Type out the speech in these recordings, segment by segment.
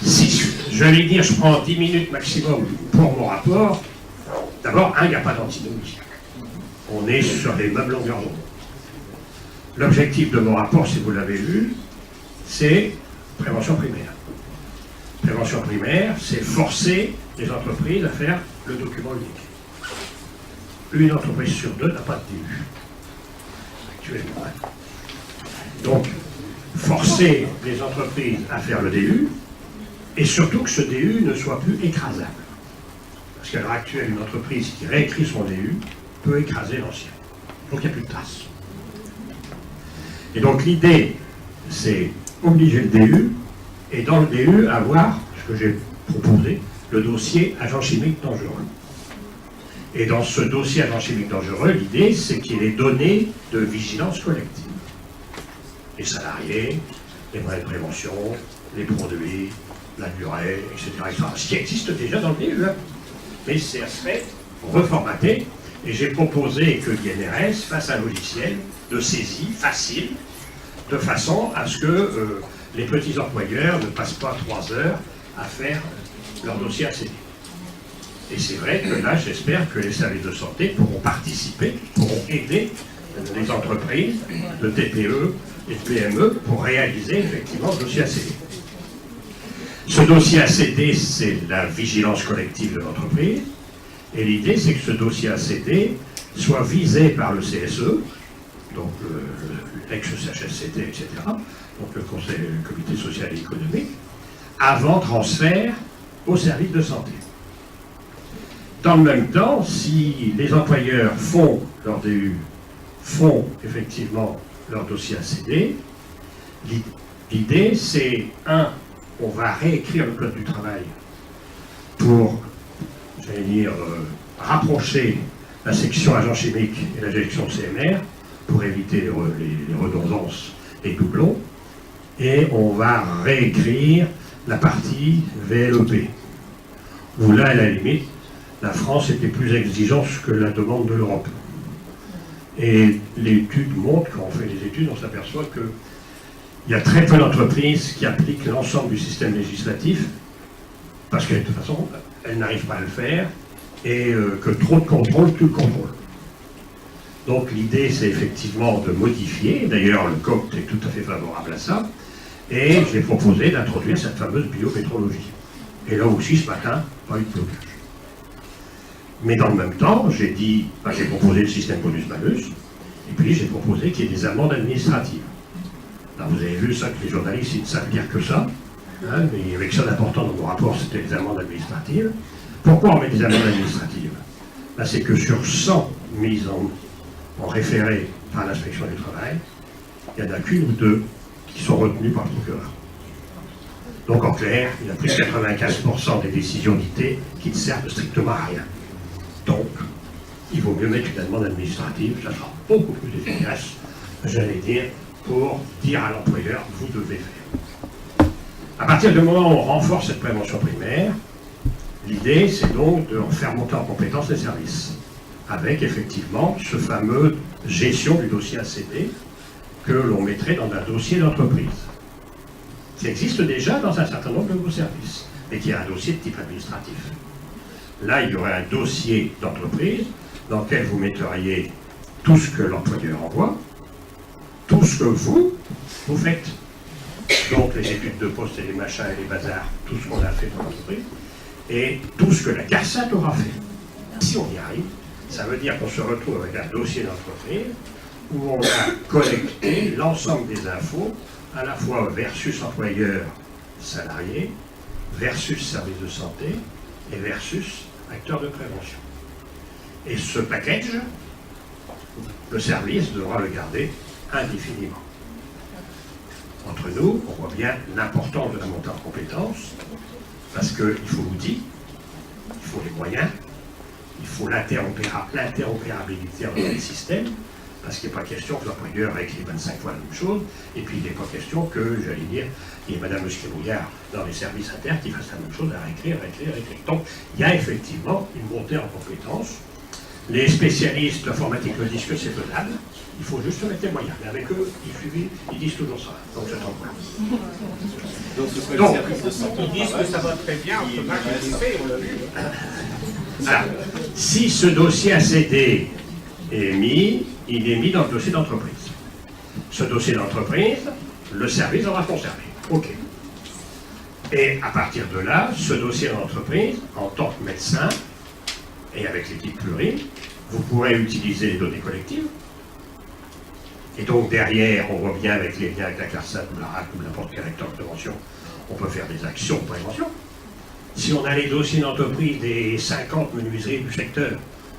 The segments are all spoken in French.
Si je prends 10 minutes maximum pour mon rapport, d'abord, il n'y a pas d'antinomie. On est sur les mêmes longueurs d'onde. L'objectif de mon rapport, si vous l'avez vu, c'est prévention primaire. Prévention primaire, c'est forcer les entreprises à faire le document unique. Une entreprise sur deux n'a pas de DU, actuellement. Donc, forcer les entreprises à faire le DU, et surtout que ce DU ne soit plus écrasable. Parce qu'à l'heure actuelle, une entreprise qui réécrit son DU peut écraser l'ancien. Donc il n'y a plus de traces. Et donc l'idée, c'est obliger le DU, et dans le DU, avoir, ce que j'ai proposé, le dossier agent chimique dangereux. Et dans ce dossier agent chimique dangereux, l'idée, c'est qu'il y ait des données de vigilance collective. Les salariés, les moyens de prévention, les produits, la durée, etc. Ce qui existe déjà dans le DU. Mais c'est aspect reformaté. Et j'ai proposé que l'INRS fasse un logiciel de saisie facile, de façon à ce que les petits employeurs ne passent pas 3 heures à faire leur dossier ACD. Et c'est vrai que là, j'espère que les services de santé pourront participer, pourront aider les entreprises de TPE et de PME pour réaliser effectivement le dossier ACD. Ce dossier ACD, c'est la vigilance collective de l'entreprise. Et l'idée, c'est que ce dossier ACD soit visé par le CSE, donc l'ex-CHSCT, etc., donc le comité social et économique, avant transfert au service de santé. Dans le même temps, si les employeurs font leur DU, font effectivement leur dossier ACD, l'idée, c'est, on va réécrire le code du travail pour, j'allais dire, rapprocher la section agent chimique et la section CMR pour éviter les redondances et doublons, et on va réécrire la partie VLEP, où là, à la limite, la France était plus exigeante que la demande de l'Europe. Et l'étude montre, quand on fait les études, on s'aperçoit qu'il y a très peu d'entreprises qui appliquent l'ensemble du système législatif, parce que de toute façon, elles n'arrivent pas à le faire, et que trop de contrôle tue le contrôle. Donc l'idée, c'est effectivement de modifier, d'ailleurs le COPT est tout à fait favorable à ça, et j'ai proposé d'introduire cette fameuse biométrologie. Et là aussi, ce matin, pas eu de blocage. Mais dans le même temps, j'ai proposé le système bonus-malus, et puis j'ai proposé qu'il y ait des amendes administratives. Là, vous avez vu ça, que les journalistes, ils ne savent dire que ça, hein, mais avec ça d'important dans mon rapport, c'était les amendes administratives. Pourquoi on met des amendes administratives? Là, c'est que sur 100 mises en référé par l'inspection du travail, il n'y en a qu'une ou deux qui sont retenues par le procureur. Donc en clair, il y a plus de 95% des décisions dictées qui ne servent strictement à rien. Donc, il vaut mieux mettre une amende administrative, ça sera beaucoup plus efficace, j'allais dire, pour dire à l'employeur, vous devez faire. À partir du moment où on renforce cette prévention primaire, l'idée, c'est donc de faire monter en compétence les services, avec effectivement ce fameux gestion du dossier ACD que l'on mettrait dans un dossier d'entreprise, qui existe déjà dans un certain nombre de vos services, et qui est un dossier de type administratif. Là, il y aurait un dossier d'entreprise dans lequel vous metteriez tout ce que l'employeur envoie, tout ce que vous faites. Donc les études de poste et les machins et les bazars, tout ce qu'on a fait dans l'entreprise, et tout ce que la CARSAT aura fait. Si on y arrive, ça veut dire qu'on se retrouve avec un dossier d'entreprise où on a collecté l'ensemble des infos, à la fois versus employeur salarié, versus service de santé, et versus acteurs de prévention. Et ce package, le service devra le garder indéfiniment. Entre nous, on voit bien l'importance de la montée en compétences, parce qu'il faut l'outil, il faut les moyens, il faut l'interopérabilité entre les systèmes, parce qu'il n'est pas question que l'employeur écrit 25 fois la même chose, et puis il n'est pas question que, j'allais dire, il y ait Madame Esquimouillard dans les services internes qui fasse la même chose à réécrire. Donc, il y a effectivement une montée en compétences Les spécialistes d'informatique me disent que c'est faisable. Il faut juste mettre les moyens. Mais avec eux, ils disent toujours ça. Donc j'attends quoi. Donc ce serait Donc, le service de santé. Ils disent que ça va très bien entre Mac et PC, on l'a vu. Alors, si ce dossier ACD est mis, il est mis dans le dossier d'entreprise. Ce dossier d'entreprise, le service en va conserver. OK. Et à partir de là, ce dossier d'entreprise, en tant que médecin, et avec l'équipe pluri, vous pourrez utiliser les données collectives. Et donc derrière, on voit bien avec les liens avec la CARSAT ou la RAC ou n'importe quel acteur de prévention, on peut faire des actions de prévention. Si on a les dossiers d'entreprise des 50 menuiseries du secteur,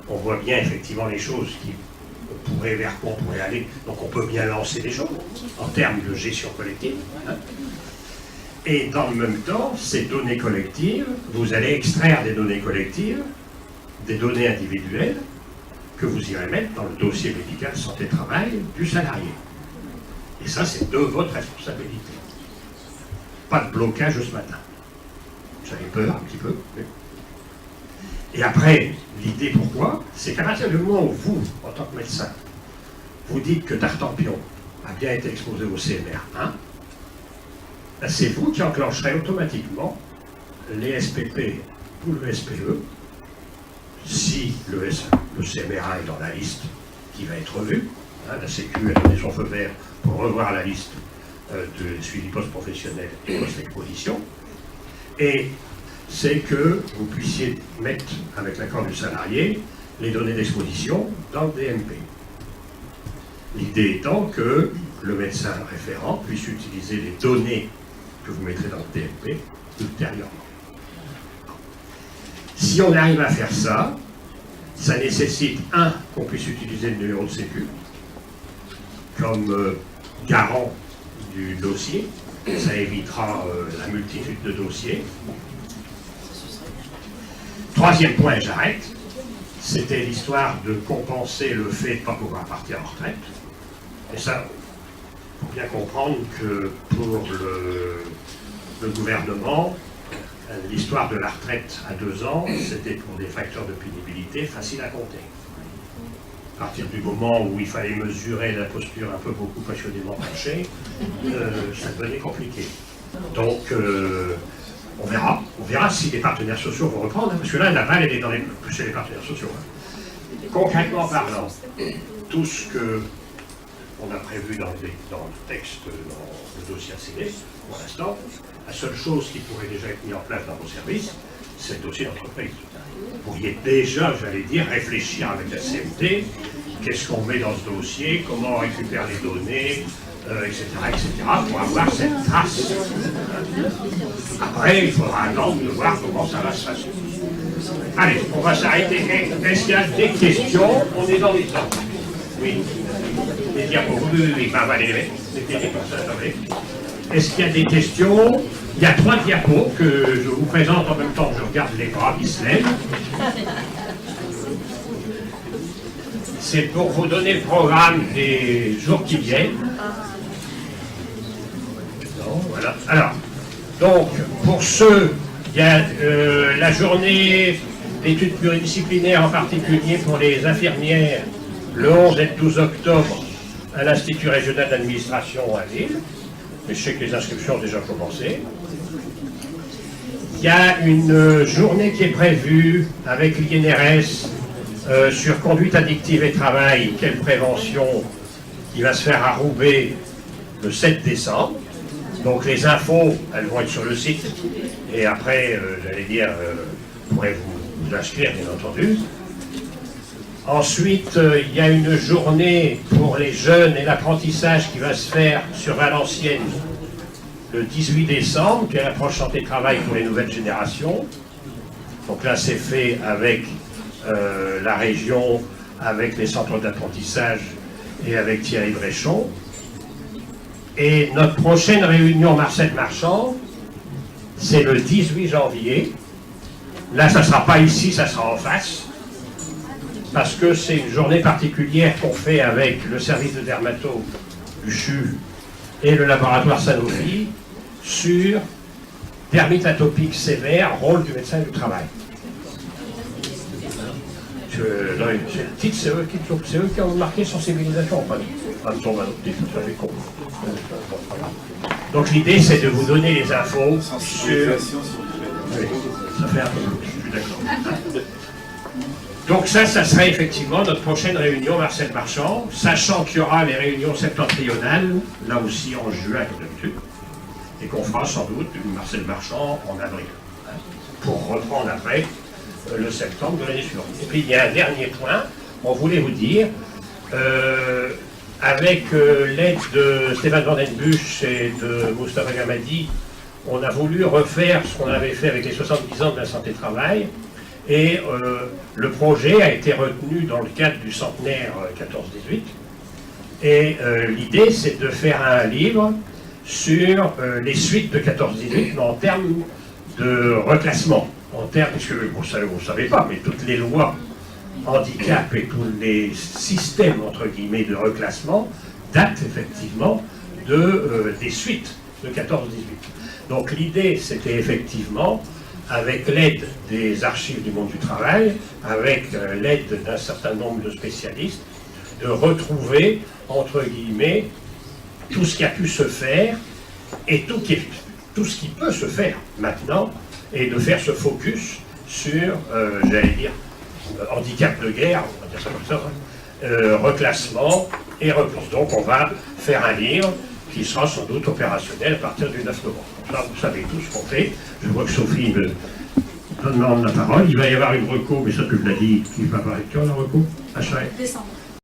on voit bien effectivement les choses qui pourraient vers quoi on pourrait aller. Donc on peut bien lancer des choses en termes de gestion collective. Hein. Et dans le même temps, ces données collectives, vous allez extraire des données collectives, des données individuelles, que vous irez mettre dans le dossier médical santé-travail du salarié. Et ça, c'est de votre responsabilité. Pas de blocage ce matin. J'avais peur un petit peu. Mais... Et après, l'idée pourquoi, c'est qu'à partir du moment où vous, en tant que médecin, vous dites que Tartampion a bien été exposé au CMR1, ben c'est vous qui enclencherez automatiquement les SPP ou le SPE, si le CMR1 est dans la liste qui va être revue. Hein, la Sécu a donné son feu vert pour revoir la liste de suivi post-professionnel et post-exposition. Et c'est que vous puissiez mettre, avec l'accord du salarié, les données d'exposition dans le DMP. L'idée étant que le médecin référent puisse utiliser les données que vous mettrez dans le DMP ultérieurement. Si on arrive à faire ça, ça nécessite, qu'on puisse utiliser le numéro de sécu comme garant du dossier. Ça évitera la multitude de dossiers. Troisième point, j'arrête. C'était l'histoire de compenser le fait de ne pas pouvoir partir en retraite. Et ça, il faut bien comprendre que pour le gouvernement, l'histoire de la retraite à 2 ans, c'était pour des facteurs de pénibilité faciles à compter. À partir du moment où il fallait mesurer la posture un peu beaucoup passionnément penchée, ça devenait compliqué. Donc, on verra si les partenaires sociaux vont reprendre, hein, parce que là, la balle, elle est chez les partenaires sociaux. Hein. Concrètement parlant, tout ce qu'on a prévu dans le texte, dans le dossier ACD, pour l'instant, la seule chose qui pourrait déjà être mise en place dans vos services, c'est le dossier d'entreprise. Vous pourriez déjà, j'allais dire, réfléchir avec la CMT, qu'est-ce qu'on met dans ce dossier, comment on récupère les données, etc., pour avoir cette trace. Après, il faudra attendre de voir comment ça va se passer. Allez, on va s'arrêter. Est-ce qu'il y a des questions? On est dans les temps. Oui. Les diapos. Oui. Ben, on va les mettre. Est-ce qu'il y a des questions? Il y a 3 diapos que je vous présente en même temps que je regarde les bras qui se lèvent. C'est pour vous donner le programme des jours qui viennent. Non, voilà. Alors, donc, pour ceux, il y a la journée d'études pluridisciplinaires, en particulier pour les infirmières, le 11 et le 12 octobre, à l'Institut régional d'administration à Lille. Mais je sais que les inscriptions ont déjà commencé. Il y a une journée qui est prévue avec l'INRS sur conduite addictive et travail, quelle prévention, qui va se faire à Roubaix le 7 décembre. Donc les infos, elles vont être sur le site. Et après, j'allais dire, vous pourrez vous inscrire, bien entendu. Ensuite, il y a une journée pour les jeunes et l'apprentissage qui va se faire sur Valenciennes le 18 décembre, qui est l'approche santé-travail pour les nouvelles générations. Donc là, c'est fait avec la région, avec les centres d'apprentissage et avec Thierry Bréchon. Et notre prochaine réunion Marcel Marchand, c'est le 18 janvier. Là, ça ne sera pas ici, ça sera en face. Parce que c'est une journée particulière qu'on fait avec le service de dermato du CHU et le laboratoire Sanofi sur dermite atopique sévère, rôle du médecin du travail. là, c'est le titre, c'est eux qui ont marqué sensibilisation. Pas me tombe un autre titre, ça fait con. Donc l'idée, c'est de vous donner les infos sur... Oui, ça fait un peu plus, je suis d'accord. Donc ça serait effectivement notre prochaine réunion, Marcel Marchand, sachant qu'il y aura les réunions septentrionales, là aussi en juin comme d'habitude, et qu'on fera sans doute une Marcel Marchand en avril, hein, pour reprendre après le septembre de l'année suivante. Et puis il y a un dernier point, on voulait vous dire, avec l'aide de Stéphane Van Den Busch et de Moustapha Gamadi, on a voulu refaire ce qu'on avait fait avec les 70 ans de la santé-travail, et le projet a été retenu dans le cadre du centenaire 14-18, et l'idée c'est de faire un livre sur les suites de 14-18, mais en termes de reclassement, en termes, puisque vous ne savez pas, mais toutes les lois handicap et tous les systèmes, entre guillemets, de reclassement datent effectivement des suites de 14-18. Donc l'idée, c'était effectivement, avec l'aide des archives du monde du travail, avec l'aide d'un certain nombre de spécialistes, de retrouver, entre guillemets, tout ce qui a pu se faire et tout ce qui peut se faire maintenant, et de faire ce focus sur, j'allais dire, handicap de guerre, on va dire ça comme ça, reclassement et reprise. Donc on va faire un livre qui sera sans doute opérationnel à partir du 9 novembre. Comme ça, vous savez tout ce qu'on fait. Je vois que Sophie me demande la parole. Il va y avoir une reco, mais ça tu l'as dit, qui va apparaître quand la reco? Décembre.